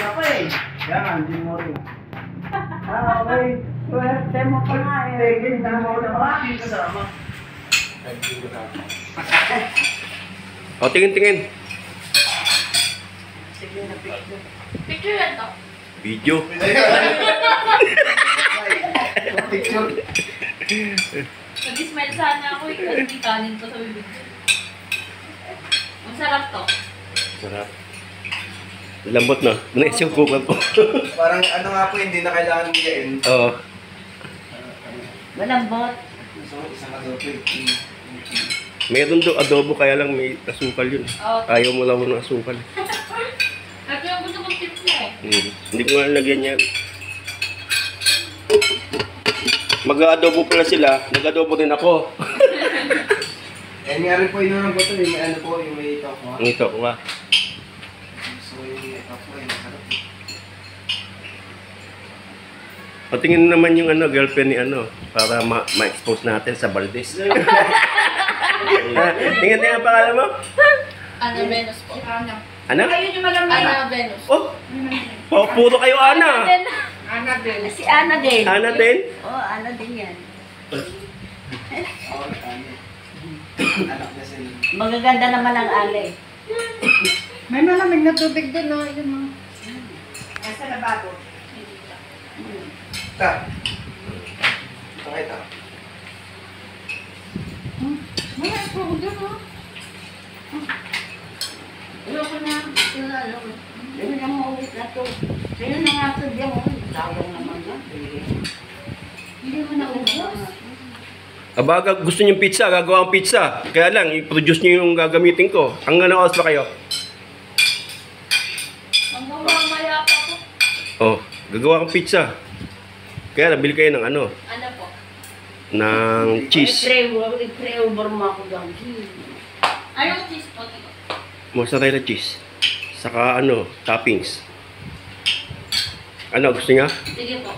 ako eh. Kaya nga, hindi mo rin. Okay. Swerte mo pa nga eh. Tingin na mo na pa. Hindi kasama. O, tingin. Sige na picture. Picture yan to. Video. Picture. Nag-smile sana ako eh. Kasi may kanin ko sa bibig ko. Ang sarap to. Sarap. Lambot na. Naisukupan po. Parang ano nga po, hindi na kailangan biyain. Oo. Malambot. Isang adobo. Meron do adobo kaya lang may asukal yun. Oo. Ayaw mo lang ng asukal. At yung gusto kong tips niya eh. Hindi ko nga nalagyan yan. Mag-adobo pala sila. Nag-adobo din ako. Eh, nga rin po yun ko ito. May ano po, yung may tokwa. Ang ito ko nga. So, yung tokwa, yung masarap. Patingin naman yung girlfriend ni para ma-expose natin sa Valdez. Tingin ang pangalan mo? Ana Venus po. Ana. Ano? Ayun yung malamang. Ana Venus. Oh! Puro kayo Ana! Ana din. Si Ana din. Ana din? Oo, Ana din yan. Oo, ano. Anak na sila. Magaganda naman ang Ale. May malamig na tubig din, no? Yun, no? Nasa lababo. Ta. Pakita. May ako doon, no? Ayoko na. Ayoko. Ayoko na maulit na to. Sa'yo na nga ito diyan, oh. Tawang naman na. Hindi mo na ubos. Abaga, gusto niyong pizza, gagawa ang pizza. Kaya lang, i-produce niyo yung gagamitin ko. Ang oras ba kayo? Mamaya pa po. Oh, gagawa akong pizza. Kaya nabili kayo ng Ano po? ng cheese. I-pray-over mo ako doon. Anong cheese po? Mozzarella cheese. Saka toppings. Ano, gusto niya? Sige po.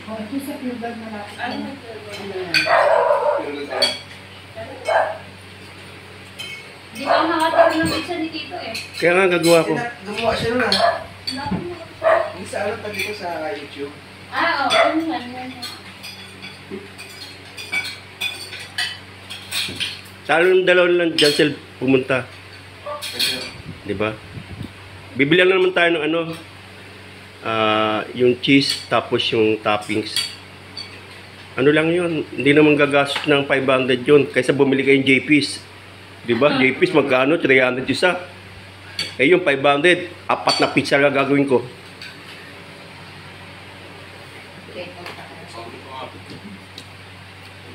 Oh, ito sa pilbag na natin. Ano yung flavor? Di ba ako nakatawin ng pizza ni Tito eh? Kaya nga gagawa ko. Gumawa siya nun ah. Lapin mo. Yung sa ano, tabi ko sa YouTube. Oo. Ano yan? Talong dalawa lang dyan sila pumunta. Di ba? Bibilihan na naman tayo ng yung cheese tapos yung toppings. Ano lang yun? Hindi naman gagastos ng 500 yun kaysa bumili kayong JP's. Di ba? JP's magkano? 300 isa. Eh yung 500, 4 na pizza lang gagawin ko.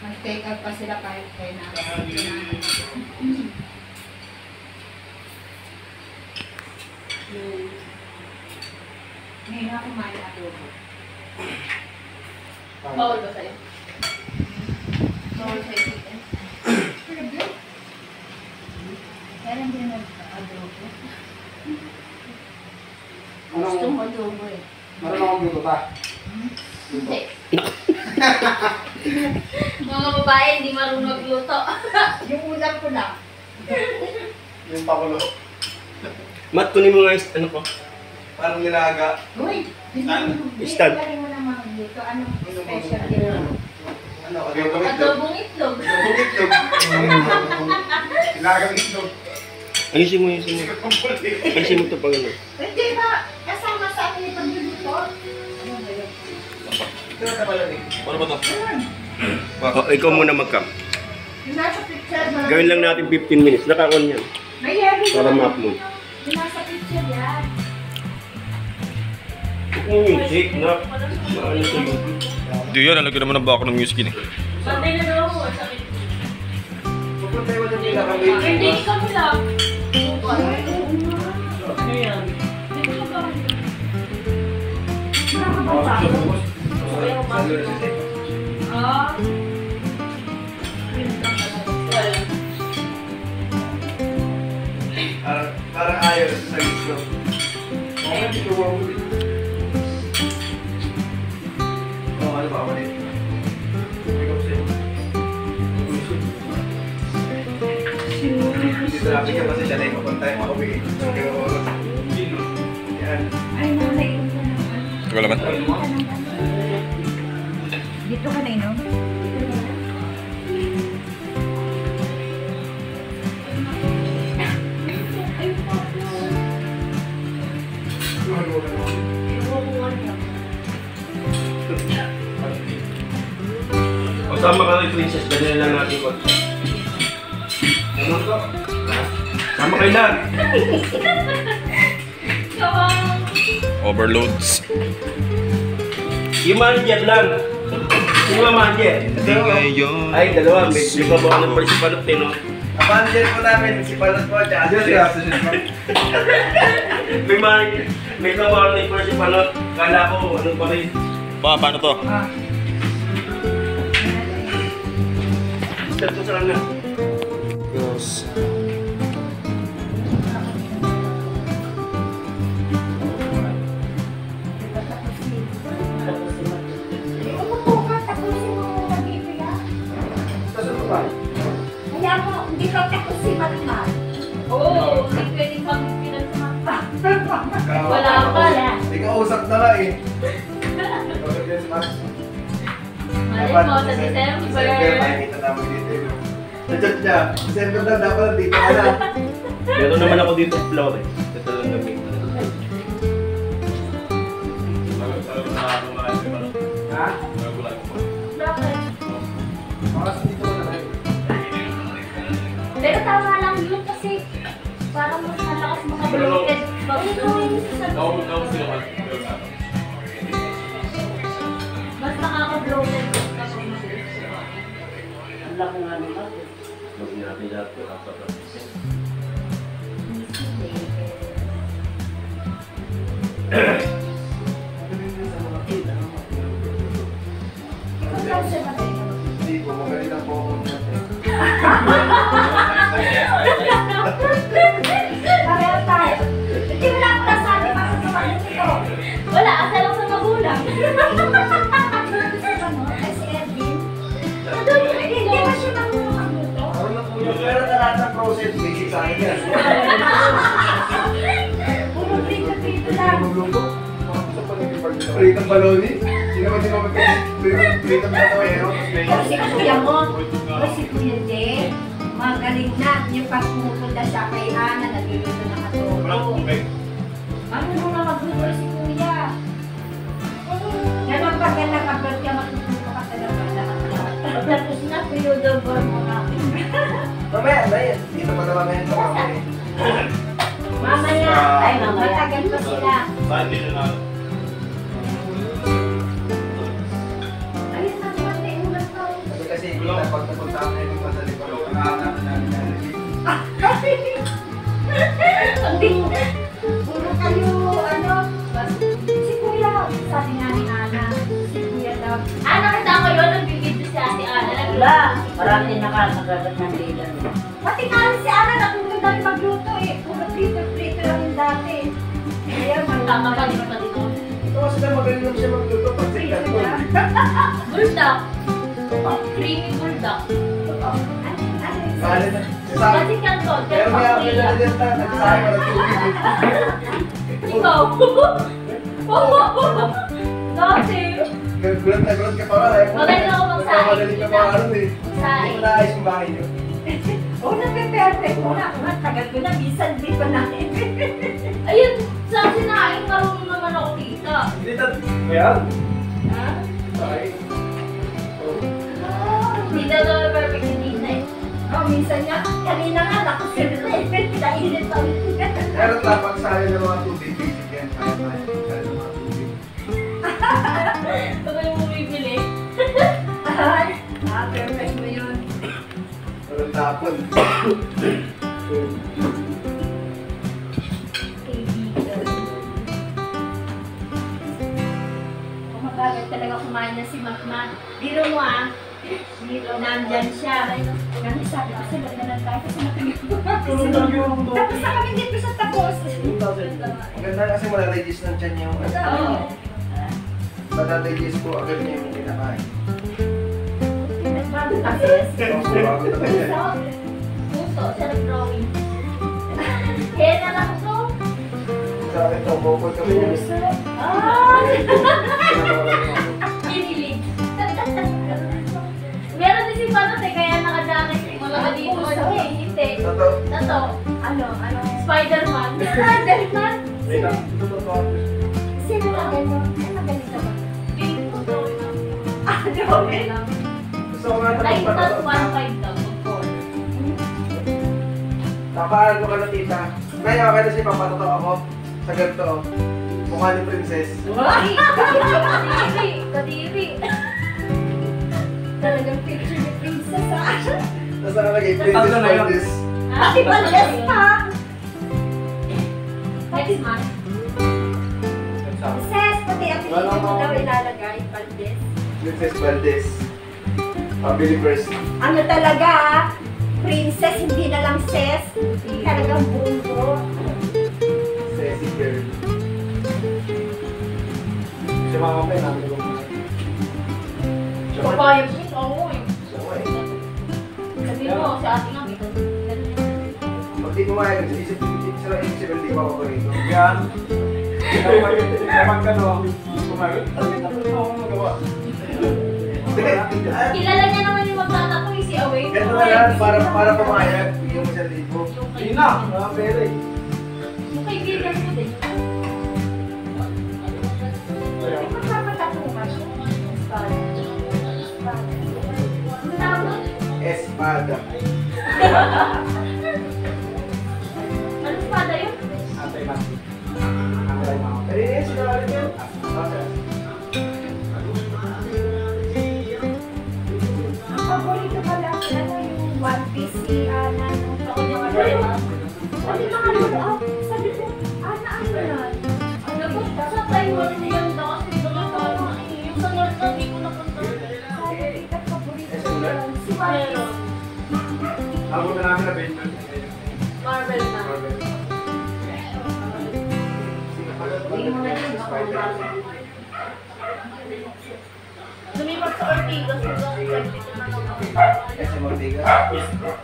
Mag-take out pa sila kahit kayo na. Ngayon ako kumain na adobo. Bawal ba sa'yo? Bawal sa'yo, Tito. Kaya hindi nag-adobo. Anong- Gusto mo adobo eh. Marunong akong luto pa. Hindi. Mga babae, hindi marunong magluto. Yung ulam ko lang. Yung pakulo. Mat, kunin mo nga yung ko. Parang nilaga. Uy! Stand. Hindi mo naman dito. Anong special dito? Ano, adobong itlog. Adobong itlog. Adobong itlog. Nilagang itlog. Ayusin mo. Ayusin mo ito pag Hindi ba? Kasama sa akin yung pagluluto? Ano ba yun? Ito na pala eh. Ano ba ito? Ikaw muna mag-cam. Yung nasa picture. Gawin lang natin 15 minutes. Naka-on yan. May heavy Para yun. ma-upload. Yung nasa picture yan. Music na. Maano sa YouTube. Di yan, nalagyan naman ng bako ng music yun eh. Sunday na daw ako. Sakit. Pupunta yung walang nila kami. Hindi ka mo lang. Ano yan? Hindi ko ba? Ah. Parang ayaw sa itlog. Okay, hindi ko maulit. Oo, ano ba ako ulit? Dito natin ka pa sa siya na yung papunta yung makawin. Yan. Ay, nanay Ito ka laman. Dito ka na inom? O sama ka kay Princess, ganyan lang natin ko. Sama kayo lang. Overloads. Yung manager lang. Sino ang manager? Ay, dalawa. May babawa ng parisipanot eh, no? Abandon po namin, si Palot po, tsaka si May manager. May babawa ng parisipanot. Kala ko, ano pa rin. Paano to? Start ko sa lang na. Yes. Umupo ka, tapusin mo yung nag-ibig ah. Kaya mo, hindi ka tapos si Matman. Oo, hindi pwedeng magpipilan sa mata. Wala pa. Hindi ka usap na lang eh. Malay mo, sa December. Makikita namin dito. Sa chat niya, December na dapat dito ka na. Meron naman ako dito flower eh. Ito lang gamit. Ha? Bakit? Makas dito ka na. Pero tama lang yun kasi parang mas malakas maka-bloated. Mas nakaka-bloated kapag mabilis kumain. Ang laki nga nila. Huwag natin lahat ko dapat. Ikaw lang siya magaling. Hindi po, magaling lang po ako. Pareho tayo. Hindi mo lang ako nasabi para sa mga ito. Wala, asa lang sa magulang. Ay, si Edwin. Hindi ba siya magluto? Ano na po yun? Pero na lahat ng process, basic sa akin yan. Puro prito-prito lang. Magluto? Pritong baloni? Sino ba di mo pritong baloni? Pero si kuya mo, o si Kuya Jay, magaling na. Yung pag pumupunta siya kay Ana, nagluluto ng adobo. Ano nung magluto si Kuya? Ganon pag nag-abroad ka, matututo ka talaga lahat. Tapos na, period of war mo namin. Mamaya, na yan. Dito pa naman ngayon sa mga Mamaya, ay matagal pa sila. Ayun na naman na yung ulan pa. Kasi kita pag napunta kami ng madali pa, nakakanaman namin na Hindi. Puro kayo, ano, si Kuya, sabi nga ni Ana, si Kuya daw. Nakita ko yun, nagbibidyo si Ate Ana. Wala. Marami din nakakagat ng dila. Pati nga rin si Ana, natulog na rin magluto eh. Puro prito-prito lang yung dati. Kaya Magkakagaling pa dito. ito kasi na magaling lang siya magluto pag prito sikat niya. Bulldog. Creamy bulldog. Kali na. Sabi, Kasi kanton, pero pero may ako pang-Korea. na dyan na, nagsasabi ko ng tubig. Ikaw. Dati. Gulat na gulat ka pa nga. Magaling ako magsaing. Magaling ka pa nga ano eh. Saing. Hindi mo naayos yung bahay niyo. Una, perfect mo na. Tagal ko na, bisan di pa natin. Ayun, sa sinaing marunong naman ako tita. Hindi na. Ayan. Ha? Sorry. Hindi na daw perfect yung tita eh. Oh, minsan nga, kanina nga, nakusin na eh. Pinainit pa ulit. Pero dapat sa'yo ng mga tubig. Basic yan. Sa'yo ng mga tubig. Ito ba yung bumibili? Ay, perfect mo yun. Pero tapon. Kaibigan. Kumagagal talaga kumain na si Makma. Biro mo ah. Nandyan siya. Kami sabi ko sila na lang tayo kasi matagal. Tapos na kami dito sa tapos. Maganda kasi malaligis ng tiyan yung Oo. malaligis po agad niya yung kinakain. Nagbago kasi. So, bago na kayo. Puso, sarap drawing. Kaya na lang ito. Sa akin, bukod kami niya. Ah! to? Ano? Spider-Man. Spider-Man? Wait lang. Ito to. Sino na gano'n? Ano ganito ba? Feeling ko to. Ano? Okay lang. Gusto ko nga ito Like that, magpapatato. 1.5 daw. Of Tapaan ko ka na tita. Ngayon, okay na siya papatato ako. Sa ganito. Mukha ni Princess. Ay! Kadiri! Kadiri! Talagang picture ni Princess ah. Tapos nakalagay, Princess Valdez. Pati Valdez pa. Next month. Ses, pati apelido mo daw ilalagay, Valdez. Princess Valdez. Family first. Ano talaga ah? Princess, hindi na lang ses. Talagang buo. Sassy girl. Siya mga kapay namin ko. Papayag siya. Oo eh. Siya mga eh. Sabihin mo, si ate nga. Pag di kumain, isip hindi ko ako rito. Yan. Kapag ano, kumain, tapos ako magawa. Kilala niya naman yung magtatato eh, si Away. Ito na yan, para pumayag, bigyan mo siya libo. Hindi na, mga pera eh. Yung kaibigan mo din. Ay, magpapatatungan siya. Ano tawag? Espada. Ano espada yun? Antay mati. Antay mga. Pero yun, sinabi niya. Ang paborito ko lang, ano yung One Piece si Ana. Ako yung ano yun. Ano yung mga loob? Sabi ko, Ana, ano yan? Ano ko, sa Taiwan mo yan daw kasi doon ako ano eh. Yung sa North na hindi ko napunta. Sabi ko, paborito ko yan. Si One Pero, Piece. Ako na namin na bench. Marvel na. Hindi mo na yun ako Marvel. Lumipat sa Ortigas ko doon. Kasi Mortigas.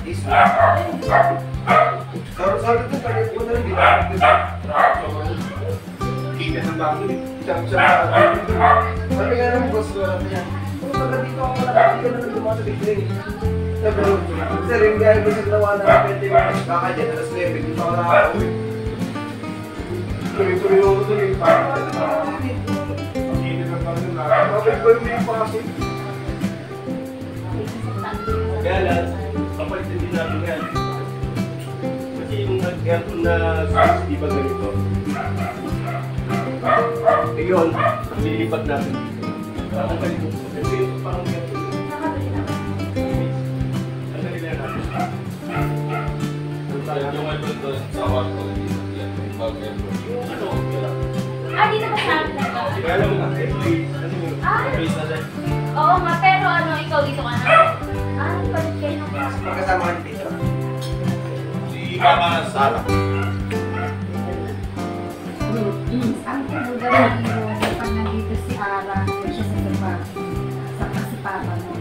Is. Sorry to, pwede ko na rin dito. Kaya ng bakit. Sabi nga ng boss ko natin yan. Kung pagka dito ako nakakita na nang dumaan sa big ring. Sabi ko, sir, yung gaya ko sa ginawa na 20 minutes, baka dyan, alas 9, dito ako nakakauwi. Tuloy-tuloy ako tuloy. Parang hindi na parang na. Okay, ko yung may pasok. Kaya lang, kapalitin din natin yan. Kasi yung nag-aircon na switch, di ba ganito? Ngayon, nililipat natin dito. Parang ganito. Kasi yung parang aircon. Ang ganito natin. Yung may punto sa kwarto, yan, mag-aircon. Ano, wala. Dito ba sa akin na? Kaya lang, ano yung place na dyan? Oo nga, pero ano, ikaw dito ka na. Palit kayo ng Magkasama ka dito. Si Mama Sara. Ang kulugan ng iyo, pag nandito si Ara, siya sa baba, sa si Papa mo.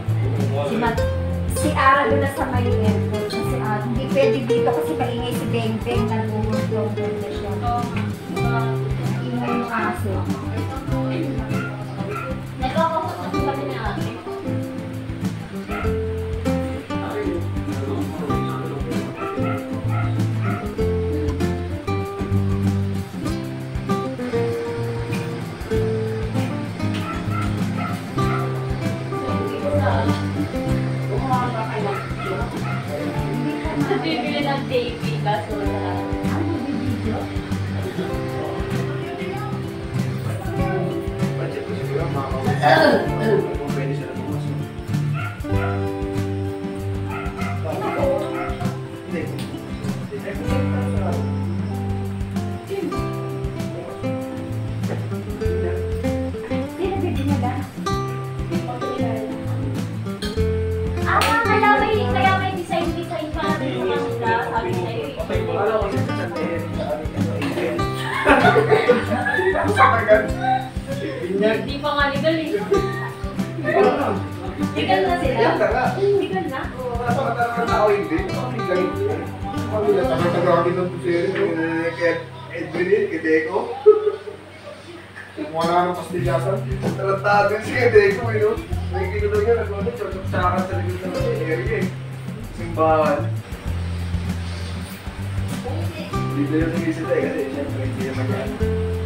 Si Ara doon na sa may airport, si Ara, hindi pwede dito kasi maingay si Beng Beng, nag-uulong doon na siya. Ingay yung aso. Nagkakakusap ko kami na ate. Bibili ng JP kaso wala. Ano bibidyo? Budget ko siguro, makakawin. Kung pwede sila pumasok. Hindi. Sino bibinyaga? Kaya may design pa rin naman sila, sabi sa'yo eh. Wala ko sa sasabihin. Hindi pa nga legal eh. Legal na sila. Yan ka nga. Legal na. Nasa mata ng tao hindi. Kami lang, tagal-tagal ng pusero. Kaya Edwin, kay Deco. Wala nang pastilyasan. Talantagan si kay Deco, no? May kinulang yan, nagwala, tsotok sa akin sa likod ng area eh. Simbahan. Dito yung sinisita eh, kasi siyempre hindi naman yan.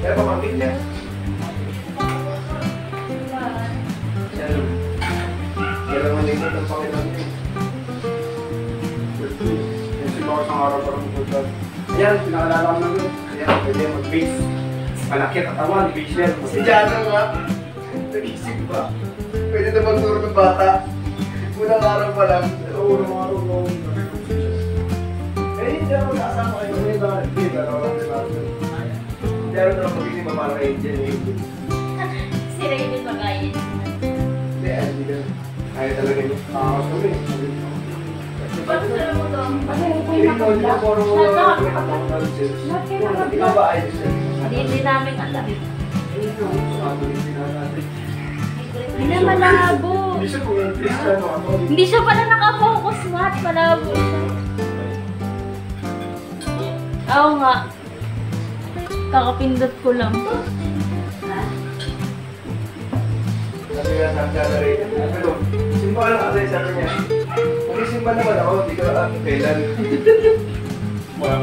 Pero pamangkin niya. Kaya naman din ang Panginoon niya. Kasi baka isang araw parang magpunta. Ayan, pinakalala ko namin. Ayan, pwede mag-base. Malaki ang katawan, base yan. Si Jana nga, nag-isip ba? Pwede na magturo ng bata. Unang araw pa lang. Unang araw ko. Eh, hindi ako kasama kayo. Hindi ba? Hindi ba? Hindi ako na pag-isip pa para kayo dyan eh. Si Raven magayin. Hindi, hindi ka. Kaya talaga yun. Nakakasuli. Paano sila mo to? Ikaw, hindi ka puro ikaw ba ayos yan? Hindi namin alam. Hindi na Hindi malabo. Hindi siya kung yung Cristiano ano. Hindi siya pala nakafocus, Matt. Malabo siya. Oo nga. Kakapindot ko lang. Sabi nga sa gallery, pero simba ka lang kasi sabi niya. Kung simba naman ako, hindi ka lang kailan. Wala.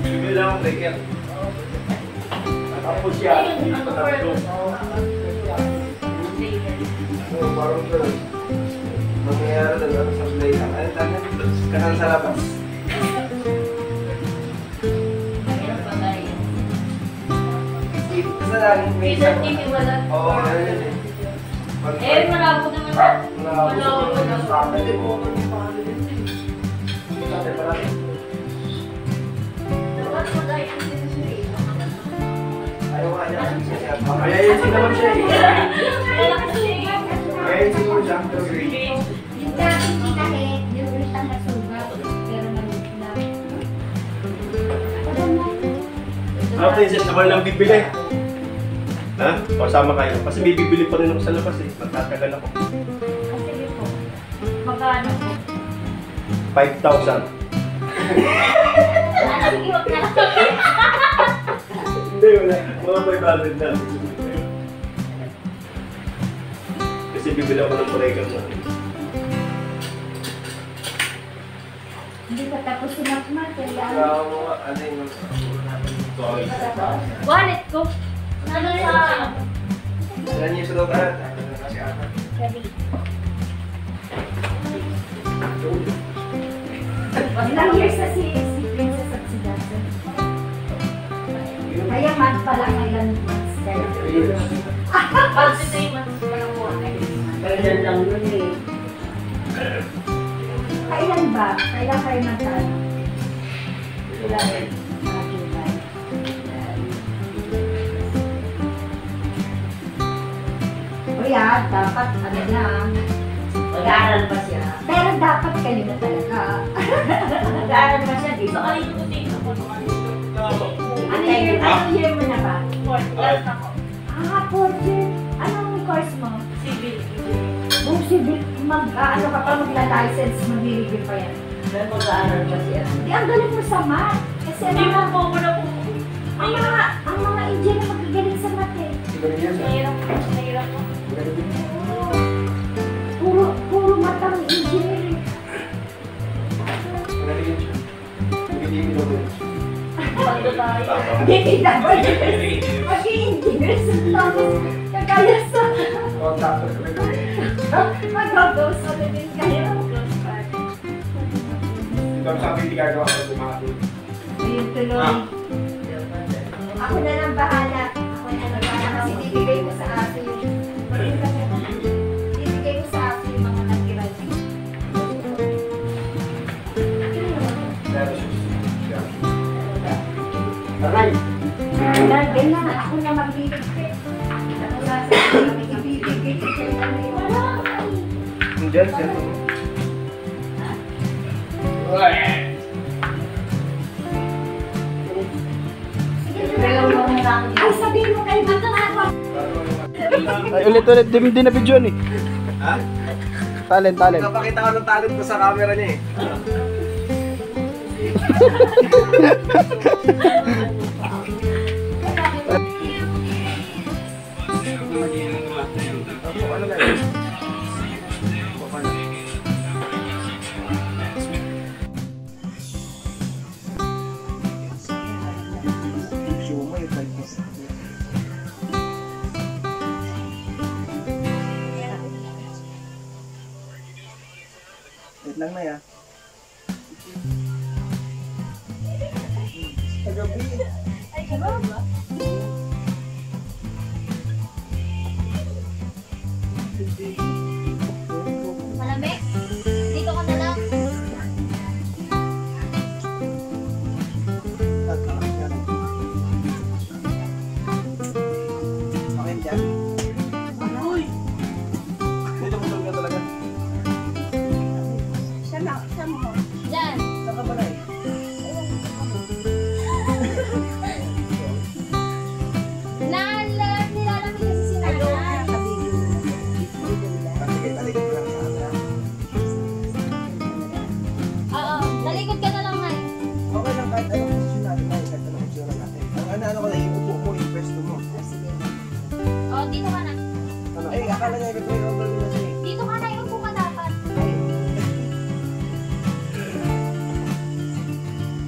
Bibili lang akong breaker. Tapos siya. Oo, parang gano'n. Mangyayari na lang sa play lang. Ano tayo? Kasal sa labas. Kasi laging may Isang TV wala. Oo, ano yun eh. Eh, malabo naman. Malabo naman. Dapat magayin din siya eh. Ayaw nga niya kasi siya. Kaya yun naman siya eh. Kaya kasi, Kaya yun siguro siya. Yung dating kinahit, yung ulit ang nasugat. Pero maliit na. Ano princess, naman lang bibili. Ha? O sama kayo. Kasi may bibili pa rin ako sa labas eh. Magtatagal ako. sige po. Magkano po? 5,000. Sige, wag na lang. Hindi, wala. Mga 500 na. Kasi bibili ako ng koregang na. Hindi pa tapos si Matmat. Kailangan. Ano yung Wallet ko. Ano sa... Alam niyo sa loob kasi ata. Ready. Ilang years na si Princess at si Jackson. Kaya month pa lang ilan months. Pag ito yung mas parang mo. Kailan lang yun eh. Kailan ba? Kailan kayo nagkano? July. July. O yan, dapat ano lang. Mag-aaral pa siya. Pero dapat kayo na talaga. Mag-aaral pa siya. Di ba kayo yung tingin ko? Anong year mo na ba? Fourth class ako. Fourth year. Anong course mo? Civil. Kung civil, ano ka pa magla-license, mag-review pa yan. Pero mag-aaral pa siya. Di, ang galing mo sa math. Kasi Hindi mo ang po mo na po. mga engineer magagaling sa math eh. Nahirap po. Nahirap po. Puro math ang engineer eh. Pagdo tayo. Hindi dapat mag-i-engineer sa tapos kagaya sa mag-go sa living kaya close part. Ito sabi hindi gagawa ko bumati. Ayun tuloy. Ako na lang bahala. Ako na lang bahala kasi bibigay ko sa aso yung bibigay ko sa aso yung mga natira. Aray! Dahil na ako na magbibigay. Ako na sa ibibigay ko sa wala. Diyan, diyan. Ay, sabihin mo kayo ba ako? Ay, ulit. Di na video ni. Ha? Talent. Napakita ko ng talent ko sa camera niya eh. Ano na yun? Wait lang na ya. Kagabi. Ay, gano'n ba? Malamig? Dito ka na lang. Okay dyan. Uy! Dito mo talaga talaga. Siya mo. Diyan. Saan ka ba na eh? Nilalamig kasi si Ayaw nanay. na kabili. Sige, taligid ko lang sa camera. Oo, talikod ka na lang, Nay. Okay lang kahit anong posisyon natin na kahit anong posisyon natin. Ang ano ko na iupo mo, yung pwesto mo. Oo, dito ka na. Ano, akala niya i-play over mo na siya eh. Dito ka na, iupo ka dapat.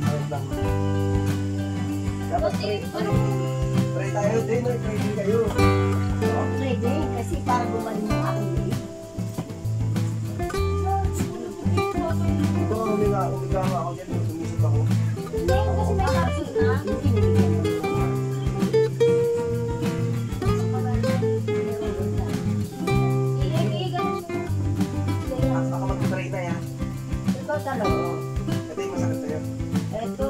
Ayos lang. Dapat Kasi, ano, try tayo din, try din kayo. Okay din, kasi parang gumaling yung aking day. Ito, umiga nga ako dyan, sumisip ako. hindi, kasi may capsule na. Ganun. Ako mag-try na yan. Ito talaga. Ito yung masakit sa'yo. Ito.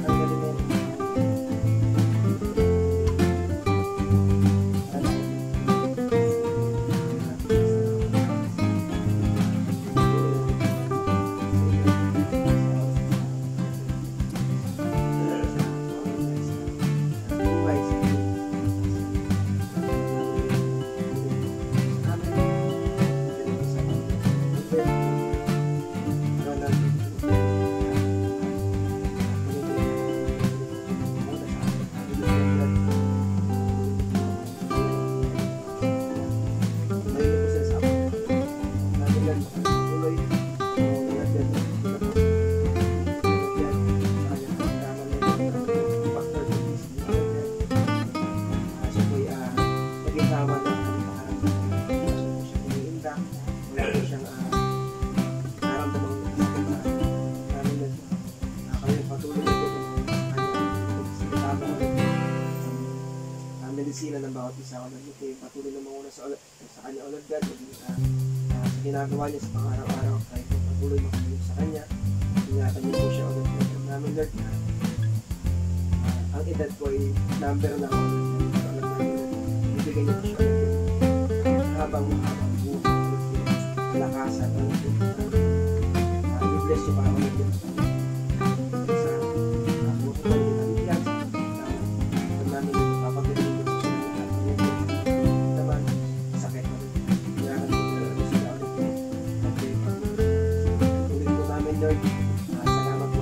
Ang galing yan. Medisina ng bawat isa ko nagluti, patuloy na muna sa kanya ulit God, sa ginagawa niya sa pang-araw-araw, kahit po patuloy makatulog sa kanya, ingatan niyo po siya ulit God namin Lord na ang edad ko ay number na ako Lord, alam namin Lord, ibigay niyo po siya ulit habang buhay ulit kalakasan ulit i-bless niyo pa ako ulit sa buhay ko ulit ang iyan sa namin papatuloy naman sakit na rin. Kaya natin sila ulit. Ulit po namin Lord. Salamat po.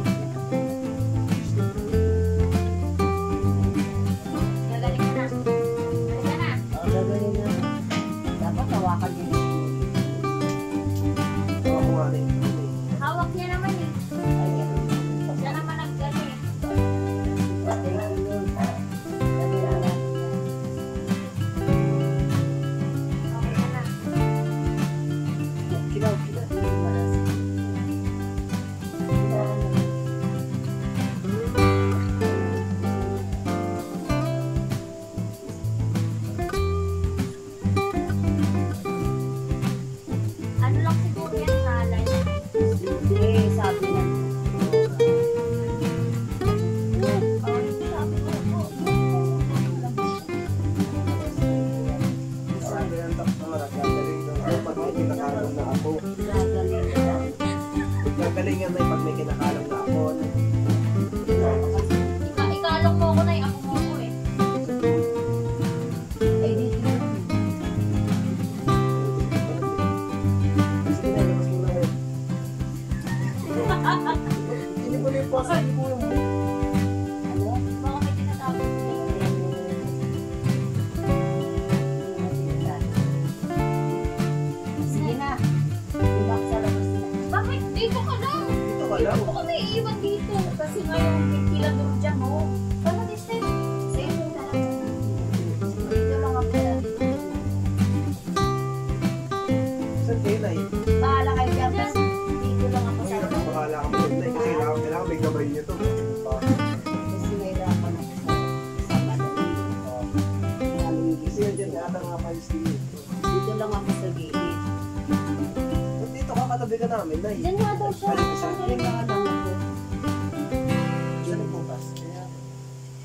Gagaling ka na. Galing ka na. Gagaling na. Dapat hawakan niya. Tawa ko nga rin. Hawak niya naman eh. Ay, ka namin, Nay. Diyan nga daw siya. Ano, sa Ang galing nga lang ako. Diyan ang bukas. Kaya,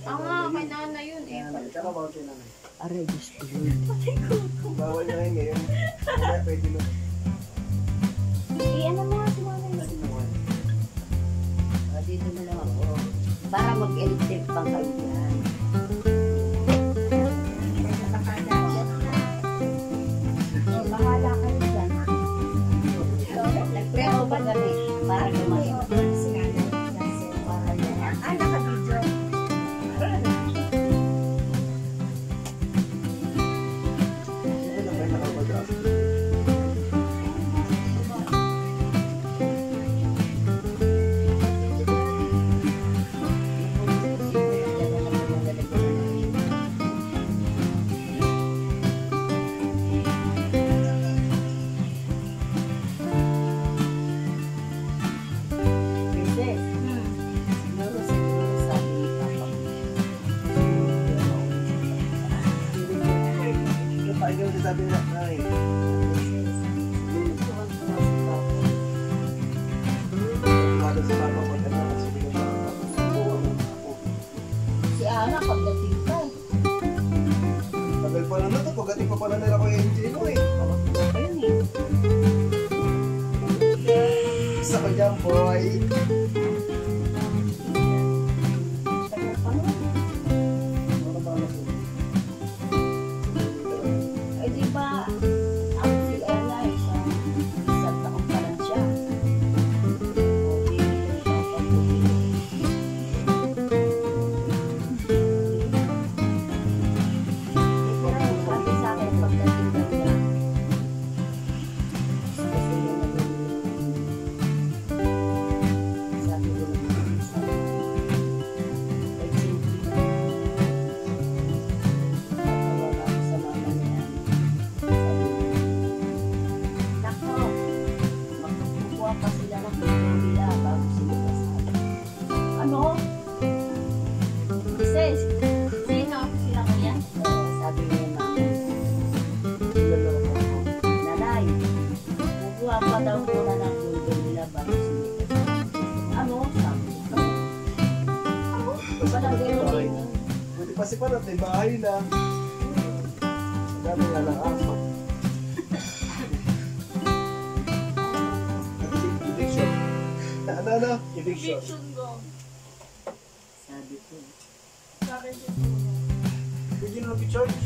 Nga, kay nanay yun eh. tsaka bawal kay nanay. Aray, Diyos ko yun. Bawal na ngayon. Kaya pwede na. Ano mo nga si nanay? Dito na lang ako. Para mag-electric pang kayo yan. Bahala kayo dyan. Nagpremo ba kami? Para lumayo. Para yan. Nakabidyo. Hindi na may nakapag-draft. Princess, siguro sabi ni Papa. Kapag yung sabi na, Nay. Tumada sa papa ko na kasi hindi ko siya Si Ana, pagdating ka. tagal pa lang na to. Pagdating pa pala nila ko yung engine mo eh. Ayun eh. Isa ka dyan, boy. Tagal pa nun. Ano ba ako? Eh di ba, ang si Ella, isang taon pa lang siya. O, di ko siya Sabi sa akin, pagdating daw niya, kasi yun na yun. Sabi ko naman, sabi ko, ay, simple. Natawag ako sa mama niya. Sabi ko, nako, magkukuha pa sila ng pito nila bago sila kasal. Ano? Sis, Sino? Sila kuya? sabi niya mama, nanay, kukuha pa daw muna ng pito nila bago sila kasal. Ano? Sabi ko, walang gano'n din yun. Buti pa si Panat, may bahay na. Ang dami nga ng aso. Eviction. Ano? Eviction. Fiction ko. Sabi ko, Sa akin siya. Pwede na mag-charge.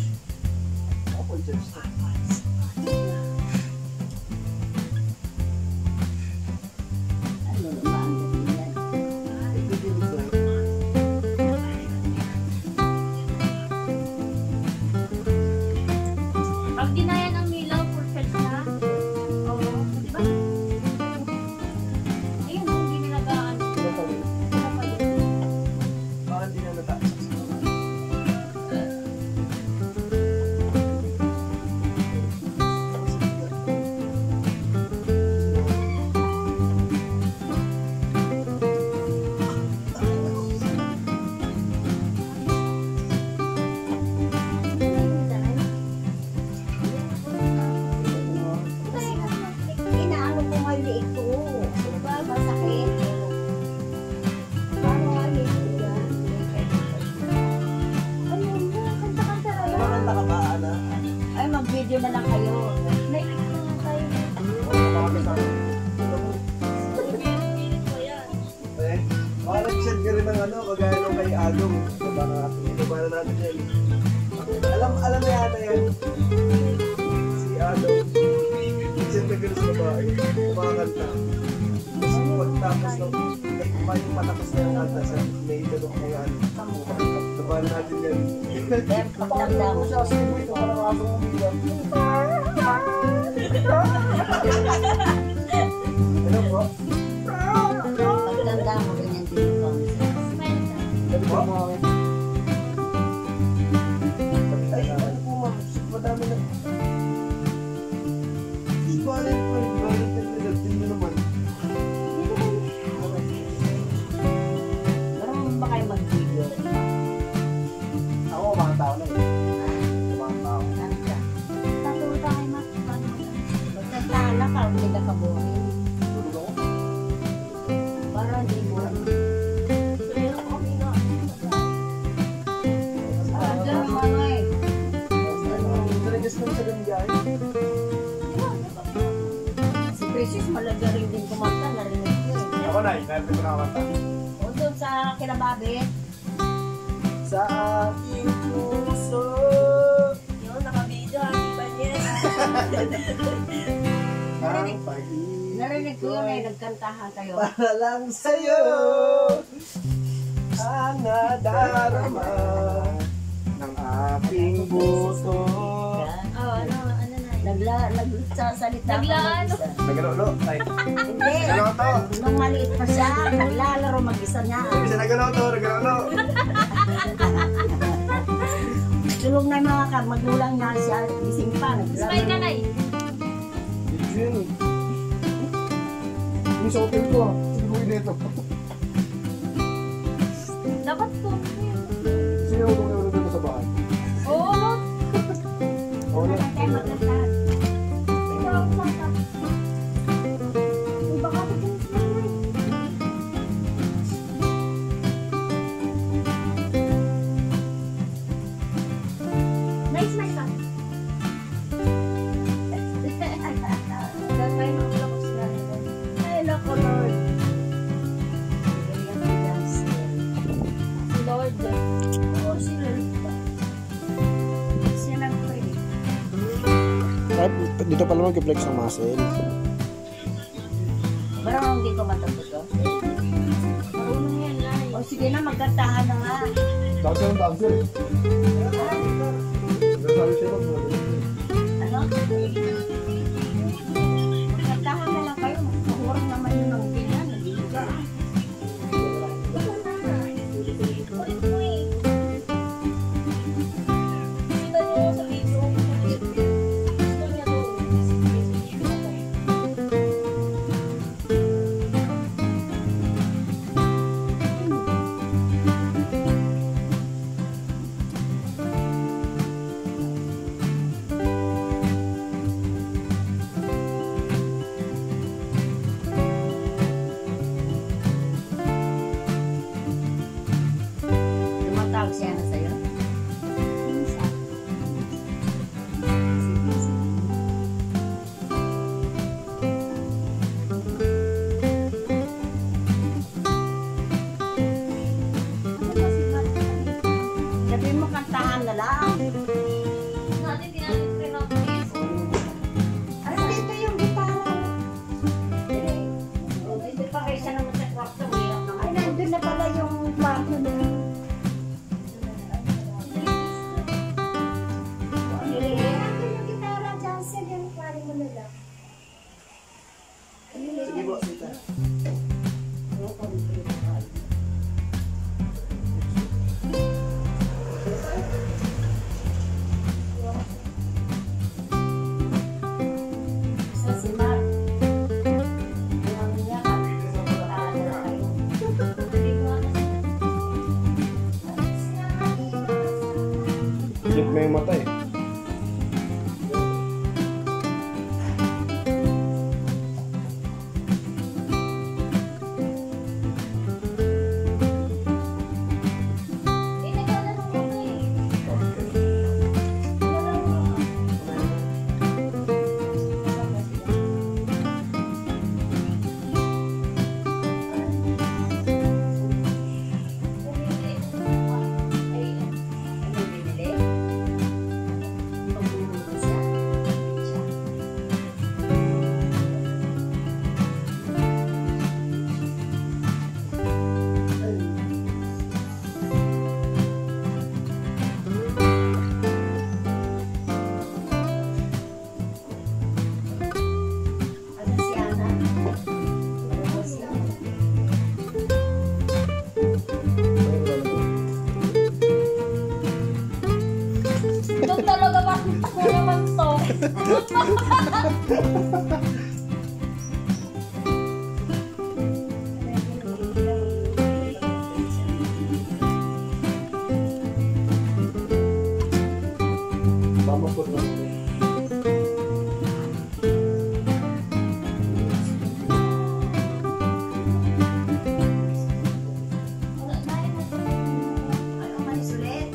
Ako i-charge na. ano naman, ganyan. Pwede na mag-charge. Pag dinaya ng Milo, full charge na. Oo. Di ba? Ayun, hindi nilagaan. Ano pa rin? Baka hindi na nataas. Inaano ko nga liit ko. Diba, masakit. Paano nga liit ko yan? Ayun mo, kanta-kanta kayo. Kumakanta ka ba, Ana? Ay, mag-video na lang kayo. Nailik na nga tayo. Kumakanta ka. Pilit ko yan. Eh, baka nag-send ka rin ng ano, kagaya nung kay Agong. Baka ito ba na natin yan. Alam na yata yan. Si Agong. Nag-send ka rin sa babae. Kumakanta. Tapos pagtapos ng yung matapos na yung kanta sa may ito kay ano. Diba na natin yan. Kaya pagtanda mo siya, sige mo ito parang aso mong bilang. Ano po? pagtanda mo, ganyan din ikaw. Smile ka. Ano po? Ano po ma'am? Madami na. Valid po. Valid na nilagtin mo naman. Marunong ba kayo mag-video? Ako, mga tao na eh. Mga tao. Ano ka? Taturo tayo, Mat. Paano mo lang? Magkantala ka, hindi ka kabuhin. Ay, natin ko nakakanta. O doon sa kinababit. Sa aking puso. Yun, nakabidyo. Happy ba niya? Ang pag-ibig Narinig ko yun eh, nagkantahan kayo. para lang sa'yo ang nadarama ng aking buto. Nagsasalita Naglaan. mag-isa. Nagalolo. Ay, Hindi. nagaloto. Nung maliit pa siya, naglalaro mag-isa niya. Bisa nagaloto, nagaloto. Tulog na yung mga magulang niya siya, gising pa. Smile ka na eh. Yun. Yung sa hotel ko, sigurin nito. Dapat to. Sino yung ulo dito sa bahay? Oo. Oo na. Kaya maganda. Nice, nice ka. Gagawin mo lang sila. Ay, naku, Lord. Lord. Oo, sila. Sila ko eh. Dito pala mag-flex ng muscle. Marunong hindi ko mataputo. Marunong yan, Lai. O sige na, magkantahan na nga. Dancer ang dancer. Nasabi siya lang. Ano? Magkantahan na lang kayo. Mahurang naman yun ng ganyan. Nagbibiga. Kulit mo eh. Kita niyo sa video. Gusto niya to. Tumatawag siya na sa'yo. Minsan. Sabi mo kantahan na lang. Natin tinalit ng please. Ay, dito yung gitara. Hindi pa kayo siya naman sa kwarto. Ay, nandun na pala yung kwarto na. Nandun yung gitara, Johnson. Yung pari mo na lang. Sige po, sita. Sa simar. Yung niya, kantahan na kayo. Higit mo yung mata eh. Eh, naglalaro ko na eh. Ano binili? Pagbubukas siya. Ano si Ana? Ano si Ana? Ito talaga ba? Ako naman to. Tama po lang. Ano man sulit?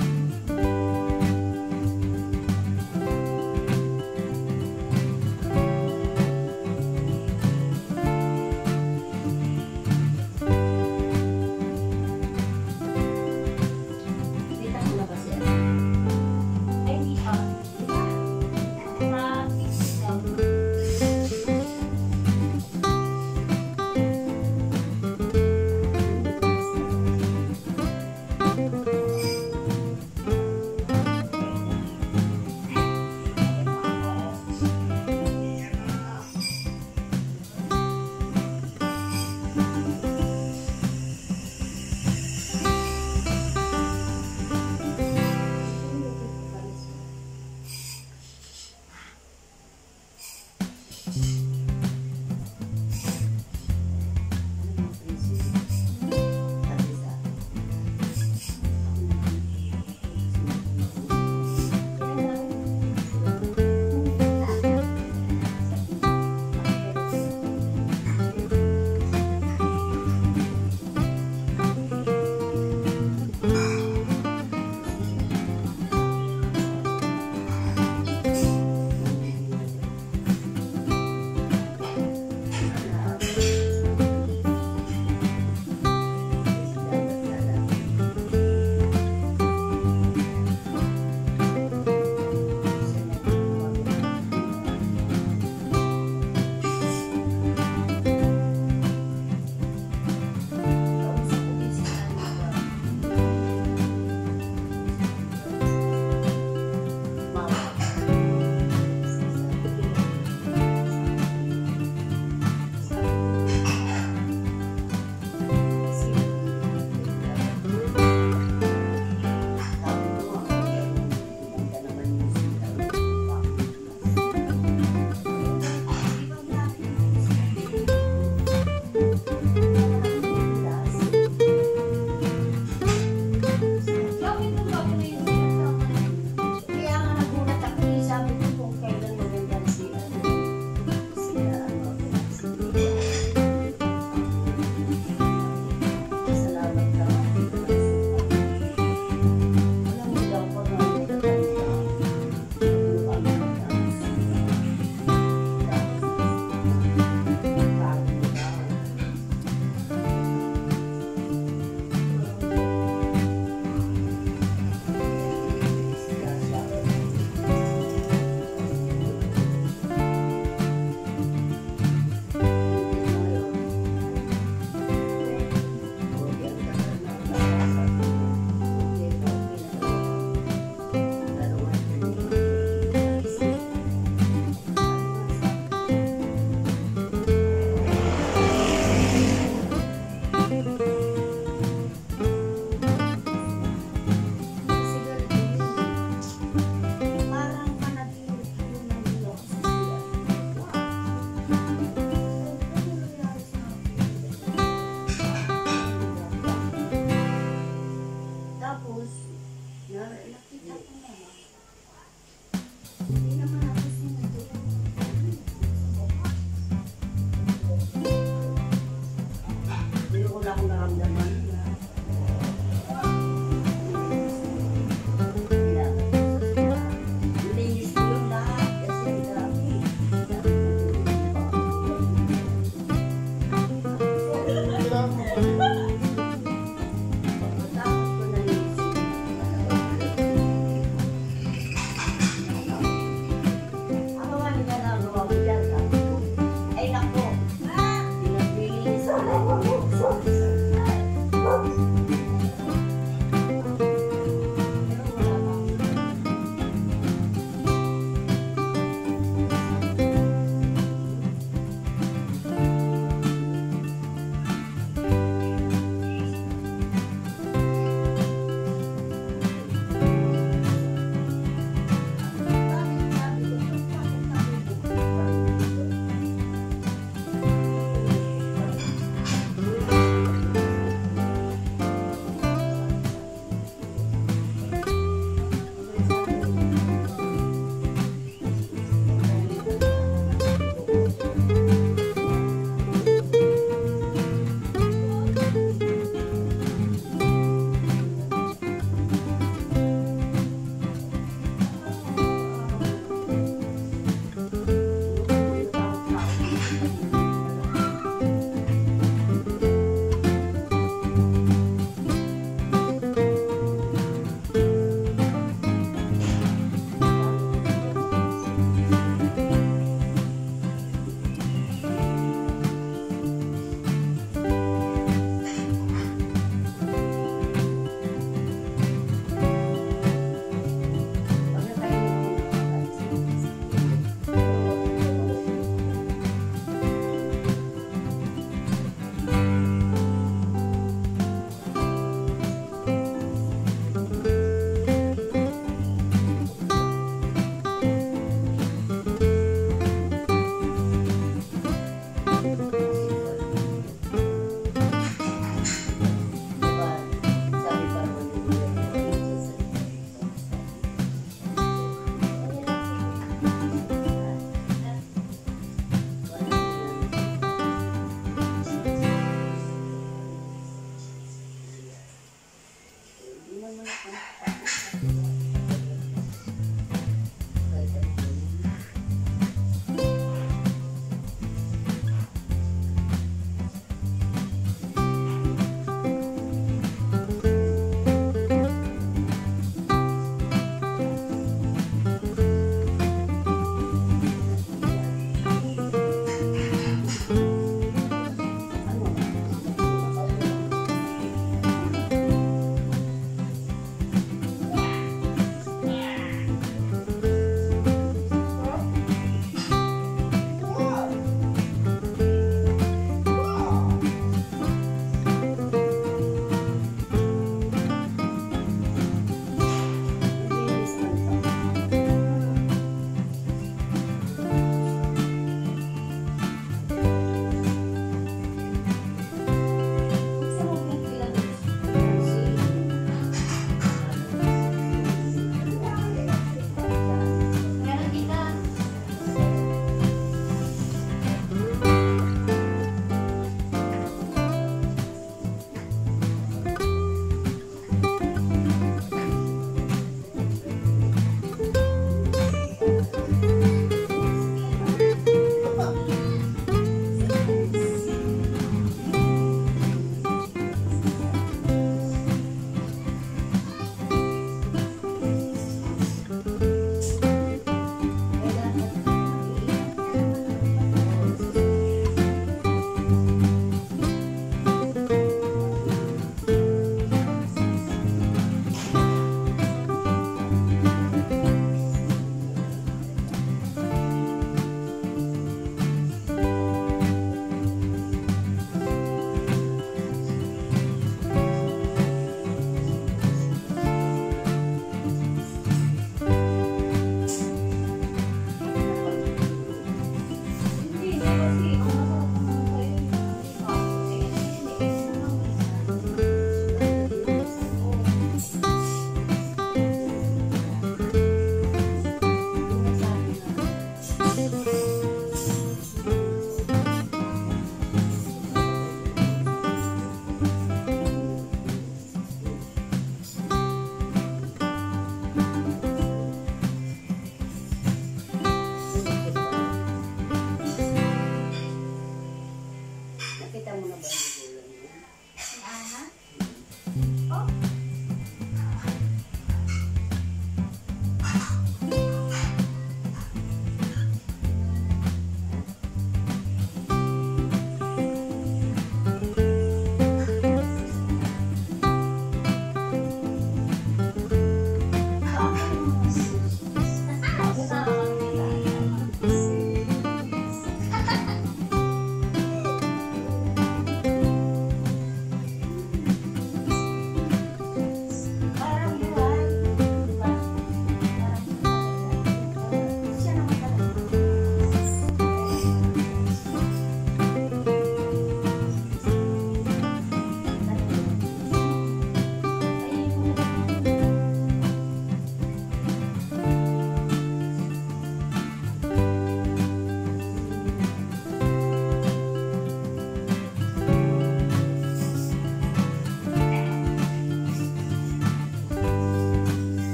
Nakita ko na.